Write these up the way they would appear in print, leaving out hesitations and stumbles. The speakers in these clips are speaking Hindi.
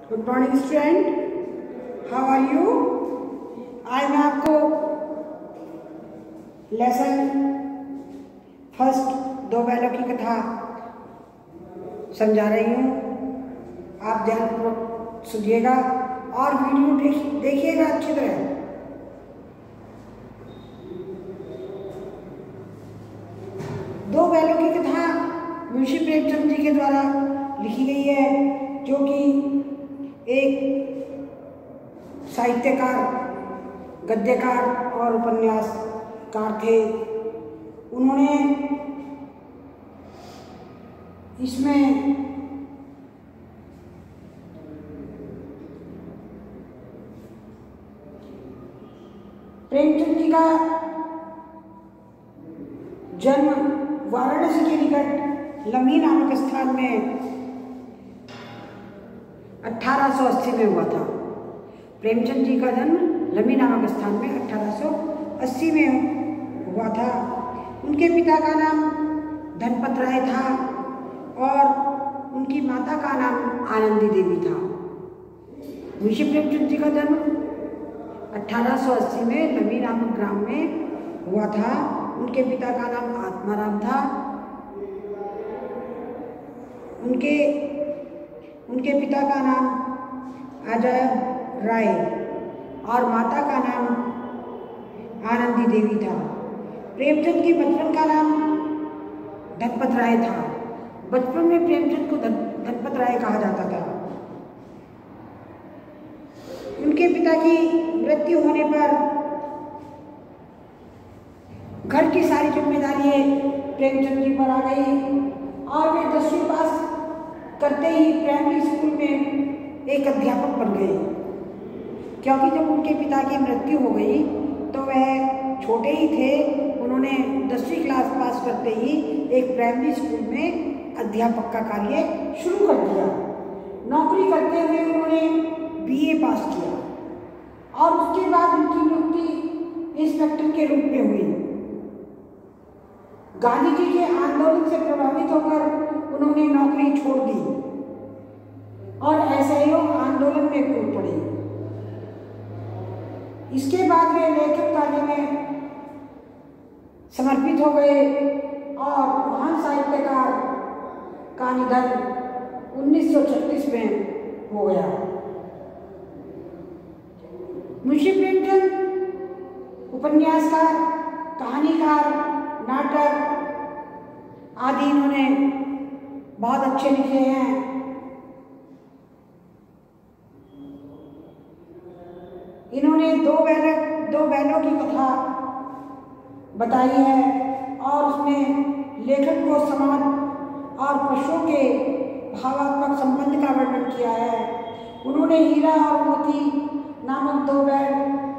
Good morning student, how are you. आज मैं आपको लेसन फर्स्ट दो बैलों की कथा समझा रही हूँ। आप ध्यानपूर्वक सुनिएगा और वीडियो देखिएगा अच्छी तरह। दो बैलों की कथा मुंशी प्रेमचंद जी के द्वारा लिखी गई है, जो कि एक साहित्यकार, गद्यकार और उपन्यासकार थे। उन्होंने इसमें प्रेमचंद जी का जन्म वाराणसी के निकट लमी नामक स्थान में 1880 में हुआ था। प्रेमचंद जी का जन्म लमी नामक स्थान में 1880 में हुआ था। उनके पिता का नाम धनपत राय था और उनकी माता का नाम आनंदी देवी था। मुंशी प्रेमचंद जी का जन्म 1880 में लमी नामक ग्राम में हुआ था। उनके पिता का नाम आत्माराम था। उनके पिता का नाम अजय राय और माता का नाम आनंदी देवी था। प्रेमचंद की बचपन का नाम धनपत राय था। बचपन में प्रेमचंद को धनपत राय कहा जाता था। उनके पिता की मृत्यु होने पर घर की सारी जिम्मेदारियां प्रेमचंद जी पर आ गई और वे 10वीं पास करते ही प्राइमरी स्कूल में एक अध्यापक बन गए। क्योंकि जब उनके पिता की मृत्यु हो गई तो वह छोटे ही थे। उन्होंने 10वीं क्लास पास करते ही एक प्राइमरी स्कूल में अध्यापक का कार्य शुरू कर दिया। नौकरी करते हुए उन्होंने BA पास किया और उसके बाद उनकी नियुक्ति इंस्पेक्टर के रूप में हुई। गांधी जी के आंदोलन से प्रभावित होकर उन्होंने नौकरी छोड़ दी और असहयोग आंदोलन में कूद पड़े। इसके बाद वे लेखक कार्य में समर्पित हो गए और महान साहित्यकार का निधन 1936 में हो गया। मुंशी प्रेमचंद उपन्यासकार, कहानीकार, नाटक आदि इन्होंने बहुत अच्छे लिखे हैं। इन्होंने दो बैलों की कथा बताई है और उसमें लेखक को समाज और पशुओं के भावात्मक संबंध का वर्णन किया है। उन्होंने हीरा और मोती नामक दो बैल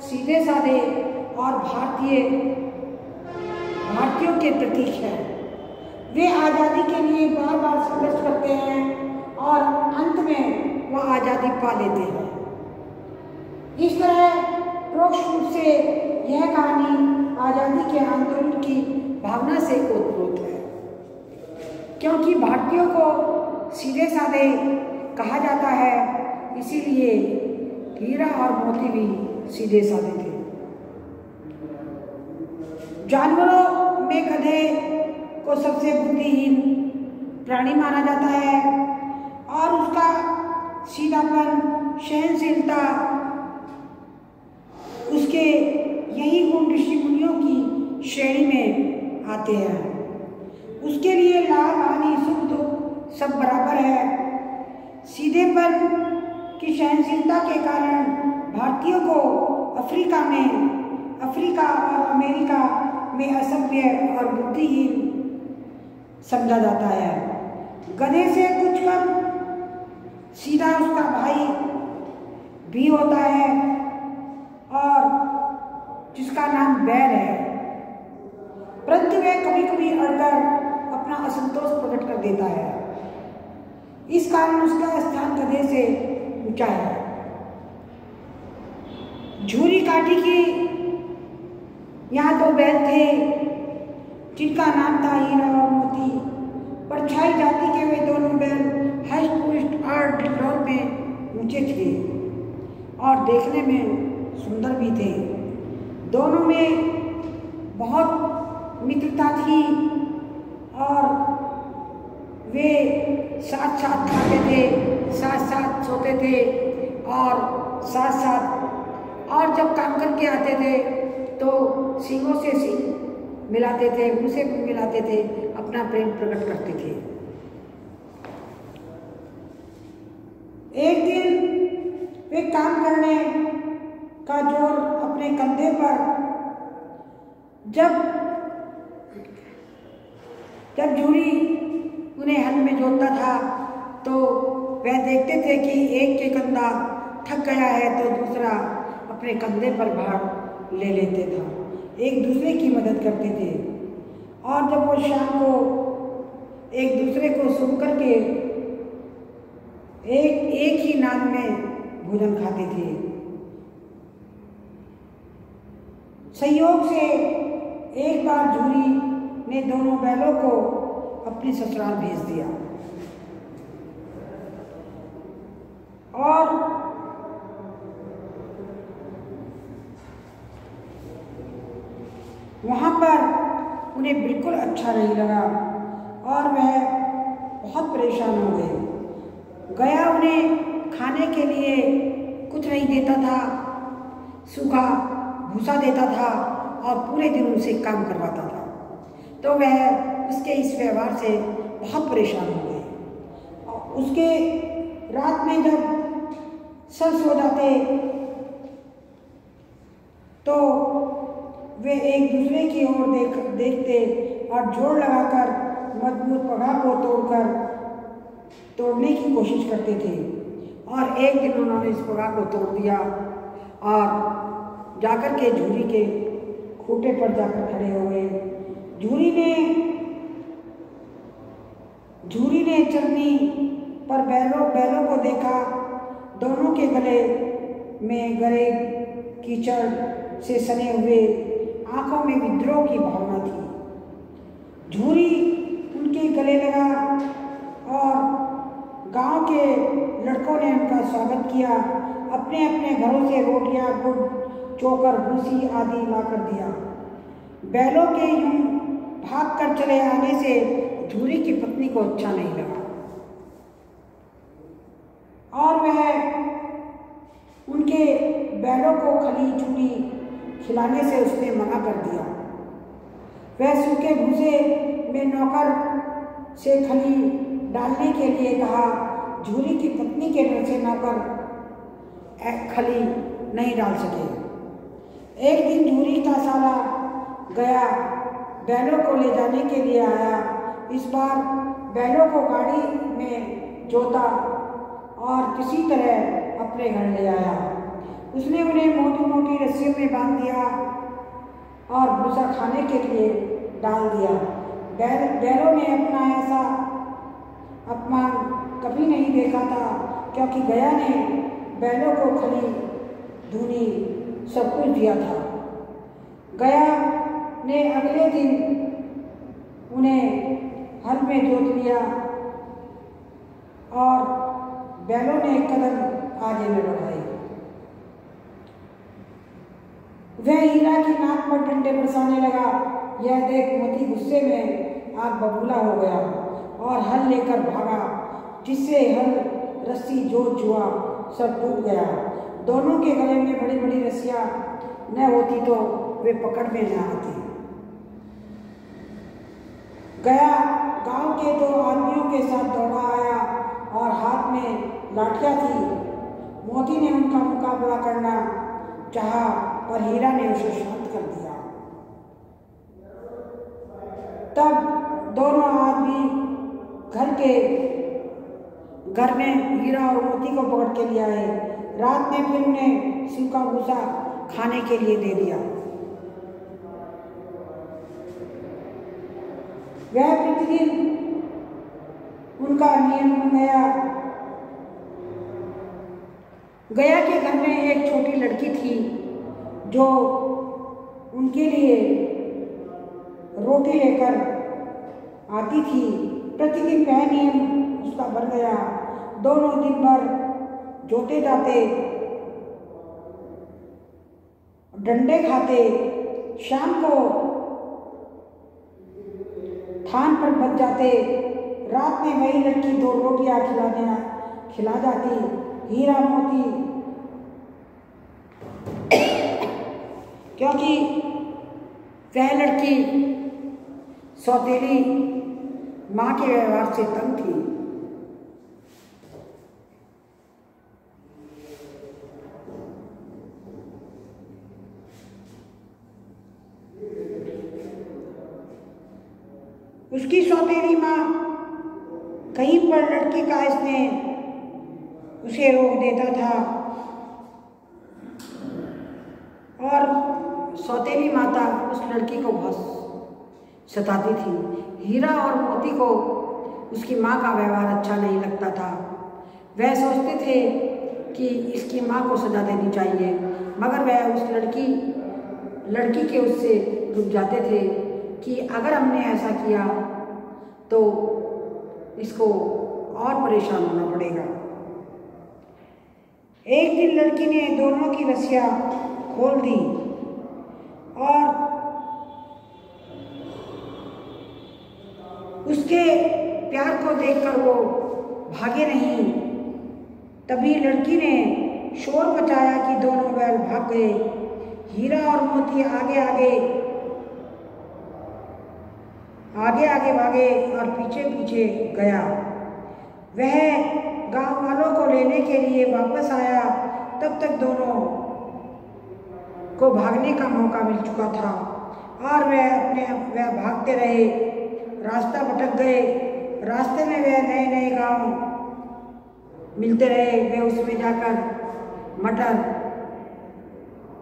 सीधे साधे और भारतीयों के प्रतीक हैं। वे आज़ादी के लिए बार बार संघर्ष करते हैं और अंत में वह आज़ादी पा लेते हैं। इस तरह परोक्ष रूप से यह कहानी आज़ादी के आंदोलन की भावना से ओतप्रोत है। क्योंकि भारतीयों को सीधे साधे कहा जाता है, इसीलिए हीरा और मोती भी सीधे साधे थे। जानवरों में गधे को सबसे बुद्धिहीन प्राणी माना जाता है और उसका सीधापन, सहनशीलता, उसके यही गुण ऋषि मुनियों की श्रेणी में आते हैं। उसके लिए लाभ, हानि, सुख, दुख सब बराबर है। सीधेपन की सहनशीलता के कारण भारतीयों को अफ्रीका और अमेरिका में असभ्य और बुद्धिहीन समझा जाता है। गधे से कुछ कम सीधा उसका भाई भी होता है और जिसका नाम बैल है, परंतु वह कभी कभी अड़कर अपना असंतोष प्रकट कर देता है। इस कारण उसका स्थान गधे से ऊंचा है। झूरी काठी की यहाँ दो बैल थे जिनका नाम था हीरा और मोती। परछाई जाति के वे दोनों बैल हष्ट पुष्ट और ढिंढोर में ऊंचे थे और देखने में सुंदर भी थे। दोनों में बहुत मित्रता थी और वे साथ साथ खाते थे, साथ साथ सोते थे और साथ साथ, और जब काम करके आते थे तो सींगों से सींग मिलाते थे, मुँह से मुँह मिलाते थे, अपना प्रेम प्रकट करते थे। एक दिन वे काम करने का जोर अपने कंधे पर जब जूरी उन्हें हल में जोतता था तो वह देखते थे कि एक के कंधा थक गया है तो दूसरा अपने कंधे पर भार ले लेते था, एक दूसरे की मदद करते थे। और जब वो शाम को एक दूसरे को सुन करके एक ही नाद में भोजन खाते थे। संयोग से एक बार जूरी ने दोनों बैलों को अपने ससुराल भेज दिया और वहाँ पर उन्हें बिल्कुल अच्छा नहीं लगा और वह बहुत परेशान हो गए। गया उन्हें खाने के लिए कुछ नहीं देता था, सूखा भूसा देता था और पूरे दिन उनसे काम करवाता था, तो वह उसके इस व्यवहार से बहुत परेशान हो गए। और उसके रात में जब सब सो जाते तो वे एक दूसरे की ओर देखते और जोर लगाकर मजबूत पगार को तोड़ने की कोशिश करते थे। और एक दिन उन्होंने इस पगार को तोड़ दिया और जाकर के झूरी के खूंटे पर जाकर खड़े हो गए। झूरी ने चरनी पर बैलों को देखा। दोनों के गले में गरे कीचड़ से सने हुए, आंखों में विद्रोह की भावना थी। झूरी उनके गले लगा और गांव के लड़कों ने उनका स्वागत किया। अपने अपने घरों से रोटियां, गुड़, चोकर, भूसी आदि लाकर दिया। बैलों के यूं भाग कर चले आने से झूरी की पत्नी को अच्छा नहीं लगा और वह उनके बैलों को खली चूनी खिलाने से उसने मना कर दिया। वह सूखे भूसे में नौकर से खली डालने के लिए कहा। झूरी की पत्नी के डर से नौकर खली नहीं डाल सके। एक दिन झूरी का साला गया बैलों को ले जाने के लिए आया। इस बार बैलों को गाड़ी में जोता और किसी तरह अपने घर ले आया। उसने उन्हें मोटी मोटी रस्सियों में बांध दिया और भूसा खाने के लिए डाल दिया। बैलों ने अपना ऐसा अपमान कभी नहीं देखा था, क्योंकि गया ने बैलों को खली धूनी सब कुछ दिया था। गया ने अगले दिन उन्हें हल में जोत लिया और बैलों ने एक कदम आगे न बढ़ाई। वह हीरा की नाक पर डंडे बरसाने लगा। यह देख मोती गुस्से में आग बबूला हो गया और हल लेकर भागा, जिससे हल, रस्सी जो जुआ सब टूट गया। दोनों के गले में बड़ी बड़ी रस्सियां न होती तो वे पकड़ में न आती। गया गांव के 2 आदमियों के साथ दौड़ा आया और हाथ में लाठियां थी। मोती ने उनका मुकाबला करना चाहा पर हीरा ने उसे शांत कर दिया। तब दोनों आदमी घर में हीरा और मोती को पकड़ के ले आए। रात में फिर उन्हें सूखा भूसा खाने के लिए दे दिया। वह प्रतिदिन उनका नियम बन गया। गया के घर में एक छोटी लड़की थी जो उनके लिए रोटी लेकर आती थी। प्रतिदिन वह नियम उसका बन गया। दोनों दिन भर जोते जाते, डंडे खाते, शाम को थान पर बच जाते, रात में वही लड़की 2 रोटियां खिला जाती। हीरा मोती, क्योंकि वह लड़की सौतेली माँ के व्यवहार से तंग थी। उसकी सौतेली माँ कहीं पर लड़की का इसने उसे रोक देता था और सौतेली माता उस लड़की को बहुत सताती थी। हीरा और मोती को उसकी माँ का व्यवहार अच्छा नहीं लगता था। वह सोचते थे कि इसकी माँ को सजा देनी चाहिए, मगर वह उस लड़की के उससे रुक जाते थे कि अगर हमने ऐसा किया तो इसको और परेशान होना पड़ेगा। एक दिन लड़की ने दोनों की रस्सियाँ खोल दी और उसके प्यार को देखकर वो भागे नहीं। तभी लड़की ने शोर मचाया कि दोनों बैल भाग गए। हीरा और मोती आगे आगे भागे और पीछे पीछे गया। वह गांव वालों को लेने के लिए वापस आया। तब तक दोनों को भागने का मौका मिल चुका था और वह भागते रहे, रास्ता भटक गए। रास्ते में वह नए गांव मिलते रहे। वे उसमें जाकर मटर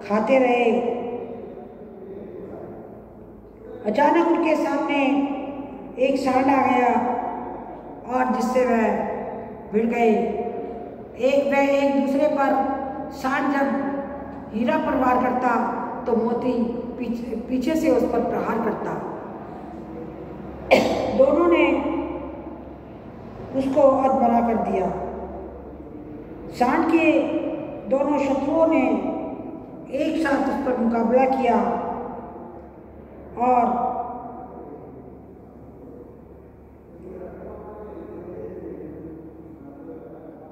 खाते रहे। अचानक उनके सामने एक सांड आ गया और जिससे वह भिड़ गए। वह एक दूसरे पर, सांड जब हीरा पर वार करता तो मोती पीछे से उस पर प्रहार करता। दोनों ने उसको अधमरा कर दिया। सांड के दोनों शत्रुओं ने एक साथ उस पर मुकाबला किया और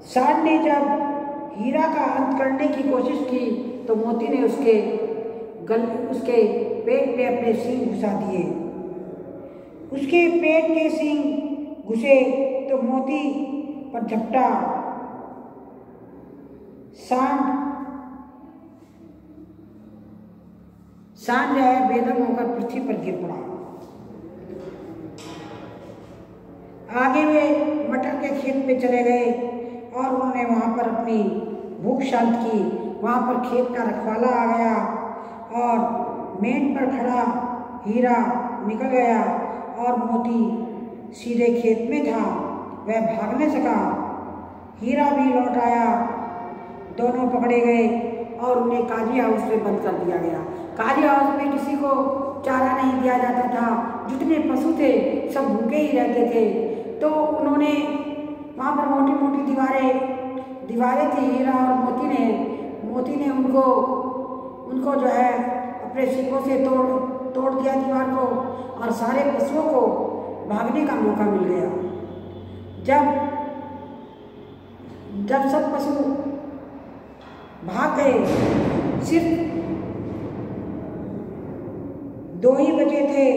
सांड ने जब हीरा का अंत करने की कोशिश की तो मोती ने उसके पेट में अपने सींग घुसा दिए। उसके पेट के सींग घुसे तो मोती पर झपटा। सांड जो है बेदम होकर पृथ्वी पर गिर पड़ा। आगे वे मटर के खेत पे चले गए और उन्होंने वहाँ पर अपनी भूख शांत की। वहाँ पर खेत का रखवाला आ गया और मेन पर खड़ा हीरा निकल गया और मोती सीधे खेत में था। वह भाग नहीं सका। हीरा भी लौट आया। दोनों पकड़े गए और उन्हें काजी हाउस में बंद कर दिया गया। काजी हाउस में किसी को चारा नहीं दिया जाता था। जितने पशु थे सब भूखे ही रहते थे। तो उन्होंने वहाँ पर मोटी मोटी दीवारें थी। हीरा और मोती ने उनको जो है अपने सींगों से तोड़ दिया दीवार को और सारे पशुओं को भागने का मौका मिल गया। जब सब पशु भाग गए, सिर्फ 2 ही बचे थे।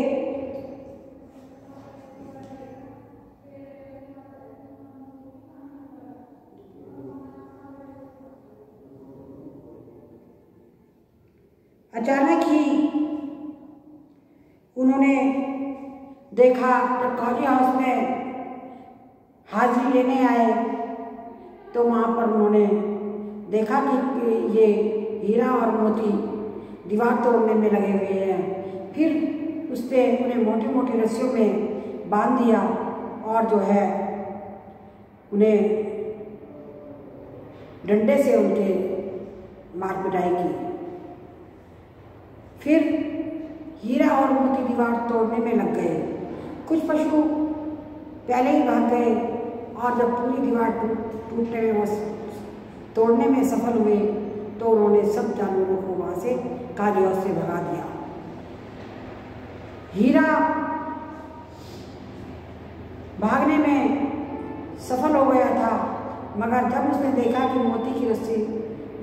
अचानक ही उन्होंने देखा जब काजी हाउस में हाजिरी लेने आए तो वहाँ पर उन्होंने देखा कि ये हीरा और मोती दीवार तोड़ने में लगे हुए हैं। फिर उस पर उन्हें मोटी मोटी रस्सियों में बांध दिया और जो है उन्हें डंडे से उनके मार पिटाई की। फिर हीरा और मोती दीवार तोड़ने में लग गए। कुछ पशु पहले ही भाग गए और जब पूरी दीवार टूटने में वो तोड़ने में सफल हुए तो उन्होंने सब जानवरों को वहाँ से काजौस से भगा दिया। हीरा भागने में सफल हो गया था, मगर जब उसने देखा कि मोती की रस्सी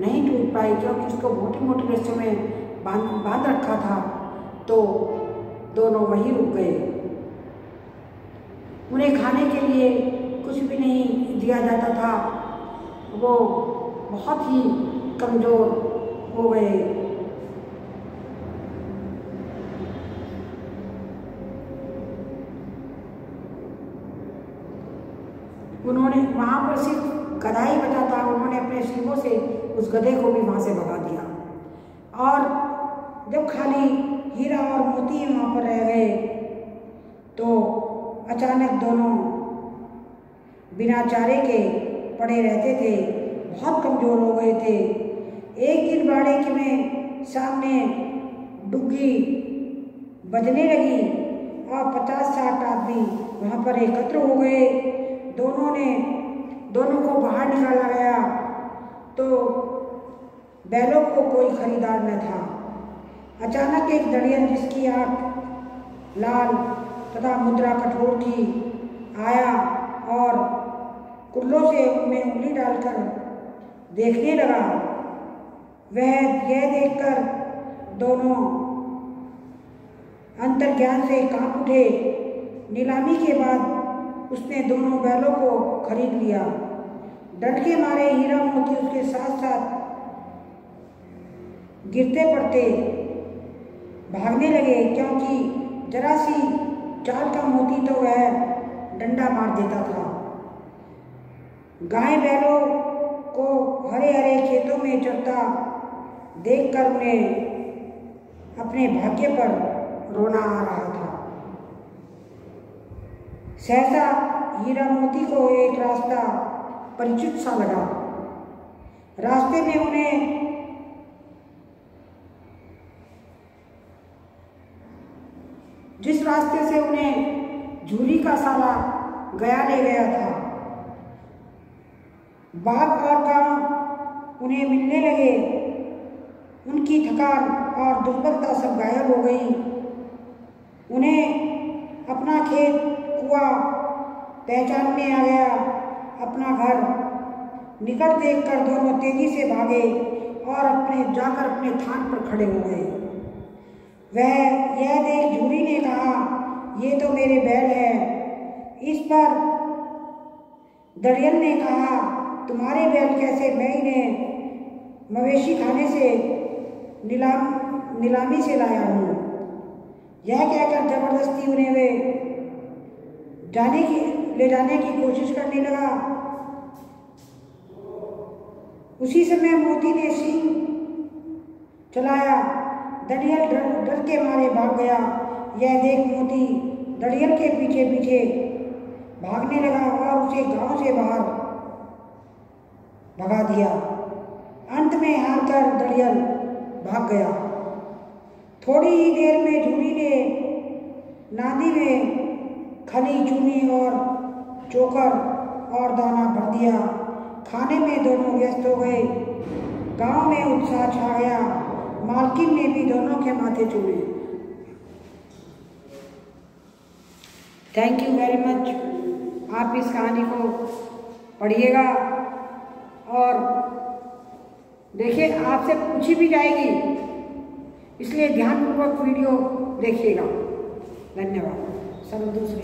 नहीं टूट पाई क्योंकि उसको मोटी मोटी रस्सियों में बांध रखा था, तो दोनों वहीं रुक गए। उन्हें खाने के लिए कुछ भी नहीं दिया जाता था, वो बहुत ही कमज़ोर हो गए। उन्होंने वहाँ पर सिर्फ गधा ही बचा था, उन्होंने अपने सींगों से उस गधे को भी वहाँ से भगा दिया। और जब खाली हीरा और मोती वहाँ पर रह गए तो अचानक दोनों बिना चारे के पड़े रहते थे, बहुत कमज़ोर हो गए थे। एक दिन बाड़े में सामने डुग्गी बजने लगी और 50-60 आदमी वहाँ पर एकत्र हो गए। दोनों को बाहर निकाला गया तो बैलों को कोई खरीदार न था। अचानक एक दड़ियन जिसकी आँख लाल तथा मुद्रा कठोर थी आया और कुल्लों से उनमें उंगली डालकर देखने लगा। वह यह देखकर दोनों अंतर्ज्ञान से कांप उठे। नीलामी के बाद उसने दोनों बैलों को खरीद लिया। डर के मारे हीरा मोती उसके साथ साथ गिरते पड़ते भागने लगे, क्योंकि जरा सी चाल का मोती तो वह डंडा मार देता था। गाय बैलों को हरे हरे खेतों में चरता देखकर उन्हें अपने भाग्य पर रोना आ रहा था। सहसा हीरा मोती को एक रास्ता परिचित सा लगा। रास्ते में उन्हें जिस रास्ते से उन्हें झूली का साला गया ले गया था, बाघ और गांव उन्हें मिलने लगे। उनकी थकान और दुर्बलता सब गायब हो गई। उन्हें अपना खेत कुआं पहचानने आ गया। अपना घर निकट देखकर दोनों तेजी से भागे और जाकर अपने थान पर खड़े हो गए। वह यह देख झूरी ने कहा, ये तो मेरे बैल है। इस पर दड़ियन ने कहा, तुम्हारे बैल कैसे? मैं इन्हें मवेशी खाने से नीलामी से लाया हूँ। यह कहकर जबरदस्ती उन्हें वे ले जाने की कोशिश करने लगा। उसी समय मोती ने सींग चलाया। दड़ियल डर के मारे भाग गया। यह देख मोती दड़ियल के पीछे पीछे भागने लगा और उसे गांव से बाहर भगा दिया। अंत में हारकर दड़ियल भाग गया। थोड़ी ही देर में झूरी ने नादी में खली, चूनी और चोकर और दाना भर दिया। खाने में दोनों व्यस्त हो गए। गांव में उत्साह छा गया। मालकिन ने भी दोनों के माथे चूमे। Thank you very much. आप इस कहानी को पढ़िएगा और देखिए, आपसे पूछी भी जाएगी, इसलिए ध्यानपूर्वक वीडियो देखिएगा। धन्यवाद। सब दूसरे